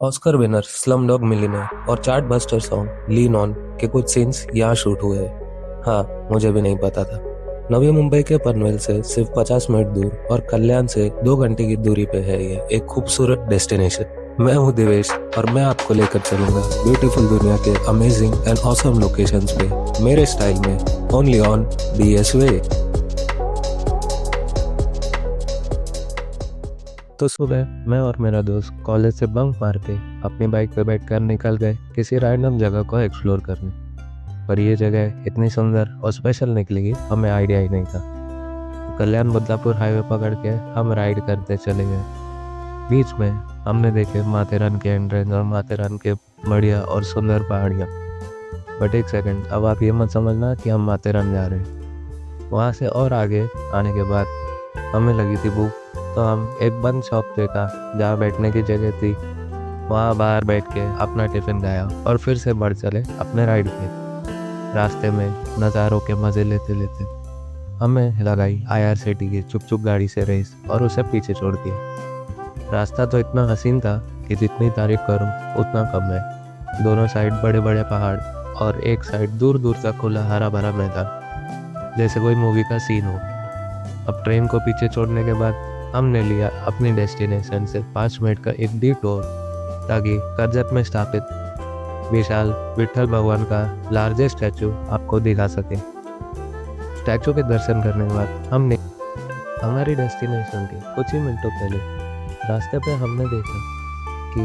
Oscar winner Slumdog millionaire और chart buster song lean on के कुछ सीन्स यहाँ शूट हुए हैं। हाँ, मुझे भी नहीं पता था। नवी मुंबई के पनवेल से सिर्फ 50 मिनट दूर और कल्याण से 2 घंटे की दूरी पे है ये एक खूबसूरत डेस्टिनेशन। मैं हूँ दिवेश और मैं आपको लेकर चलूंगा ब्यूटीफुल दुनिया के अमेजिंग एंड ऑसम लोकेशंस पे मेरे स्टाइल में, ओनली ऑन बीएस वे। तो सुबह मैं और मेरा दोस्त कॉलेज से बंक मार के अपनी बाइक पे बैठकर निकल गए किसी रैंडम जगह को एक्सप्लोर करने। पर ये जगह इतनी सुंदर और स्पेशल निकली हमें आइडिया ही नहीं था। कल्याण बदलापुर हाईवे पकड़ के हम राइड करते चले गए। बीच में हमने देखे माथेरान के एंट्रेंस और माथेरान के बढ़िया और सुंदर पहाड़ियाँ। बट एक सेकंड, अब आप ये मत समझना कि हम माथेरान जा रहे हैं। वहाँ से और आगे आने के बाद हमें लगी थी भूख, तो हम एक बंद शॉप देखा जहाँ बैठने की जगह थी। वहाँ बाहर बैठ के अपना टिफिन खाया और फिर से बढ़ चले अपने राइड पे। रास्ते में नज़ारों के मज़े लेते लेते हमें लगाई IRCTC की चुप चुप गाड़ी से रेस और उसे पीछे छोड़ दिया। रास्ता तो इतना हसीन था कि जितनी तारीफ करूँ उतना कम है। दोनों साइड बड़े बड़े पहाड़ और एक साइड दूर दूर तक खुला हरा भरा मैदान, जैसे कोई मूवी का सीन हो। अब ट्रेन को पीछे छोड़ने के बाद हमने लिया अपनी डेस्टिनेशन से 5 मिनट का एक डिटूर, ताकि कर्जत में स्थापित विशाल विट्ठल भगवान का लार्जेस्ट स्टैचू आपको दिखा सके। स्टैचू के दर्शन करने के बाद हमने हमारी डेस्टिनेशन के कुछ ही मिनटों पहले रास्ते पे हमने देखा कि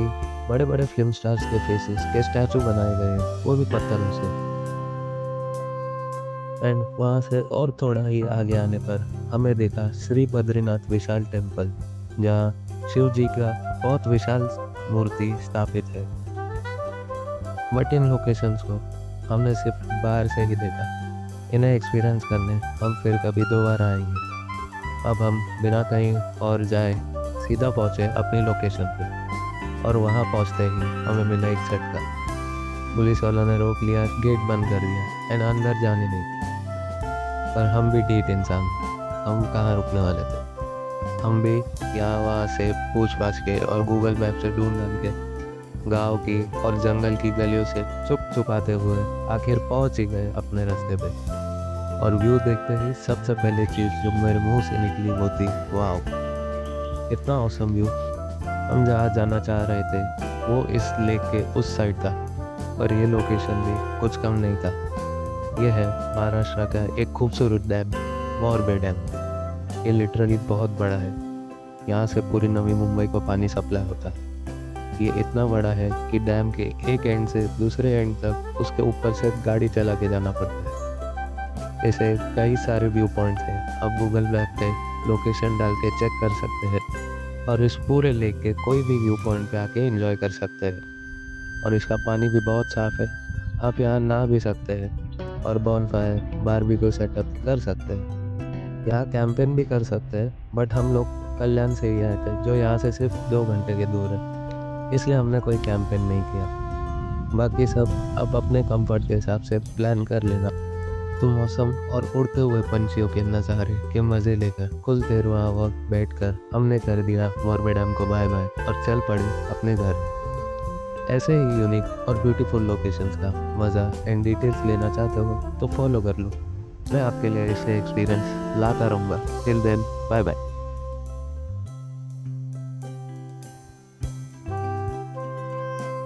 बड़े बड़े फिल्म स्टार्स के फेसेस के स्टैचू बनाए गए हैं, वो भी पत्थरों से। एंड वहाँ से और थोड़ा ही आगे आने पर हमें देखा श्री बद्रीनाथ विशाल टेम्पल, जहाँ शिव जी का बहुत विशाल मूर्ति स्थापित है। बट इन लोकेशंस को हमने सिर्फ बाहर से ही देखा। इन्हें एक्सपीरियंस करने हम फिर कभी दोबारा आएंगे। अब हम बिना कहीं और जाए सीधा पहुँचे अपनी लोकेशन पे, और वहाँ पहुँचते ही हमें मिला एक झटका। पुलिस वालों ने रोक लिया, गेट बंद कर दिया एंड अंदर जाने नहीं दिया। पर हम भी ढीठ इंसान, हम कहाँ रुकने वाले थे। हम भी यहाँ वहाँ से पूछ पाछ के और गूगल मैप से ढूंढ ढूंढ के गांव की और जंगल की गलियों से चुप चुपाते हुए आखिर पहुँच ही गए अपने रास्ते पे। और व्यू देखते ही सबसे पहले चीज़ जो मेरे मुंह से निकली वो थी वाओ, इतना औसम व्यू। हम जहाँ जाना चाह रहे थे वो इस लेक के उस साइड था, पर ये लोकेशन भी कुछ कम नहीं था। ये है महाराष्ट्र का एक खूबसूरत डैम, मोरबे डैम। ये लिटरली बहुत बड़ा है। यहाँ से पूरी नवी मुंबई को पानी सप्लाई होता है। ये इतना बड़ा है कि डैम के एक एंड से दूसरे एंड तक उसके ऊपर से गाड़ी चला के जाना पड़ता है। ऐसे कई सारे व्यू पॉइंट्स हैं। अब गूगल मैप पे लोकेशन डाल के चेक कर सकते हैं और इस पूरे लेक के कोई भी व्यू पॉइंट पे आके एंजॉय कर सकते हैं। और इसका पानी भी बहुत साफ़ है। आप यहाँ नहा भी सकते हैं और बॉनफायर बारबेक्यू सेटअप कर सकते हैं। यहाँ कैंपेन भी कर सकते हैं। बट हम लोग कल्याण से ही आए थे, जो यहाँ से सिर्फ 2 घंटे के दूर है, इसलिए हमने कोई कैंपेन नहीं किया। बाकी सब अब अपने कंफर्ट के हिसाब से प्लान कर लेना। तो मौसम और उड़ते हुए पंछियों के नज़ारे के मज़े लेकर कुछ देर वहाँ वक्त बैठकर हमने कर दिया मोरबे डैम को बाय बाय और चल पड़े अपने घर। ऐसे ही यूनिक और ब्यूटीफुल लोकेशंस का मज़ा एंड डिटेल्स लेना चाहते हो तो फॉलो कर लो। मैं आपके लिए ऐसे एक्सपीरियंस लाता रहूँगा। Till then, bye bye.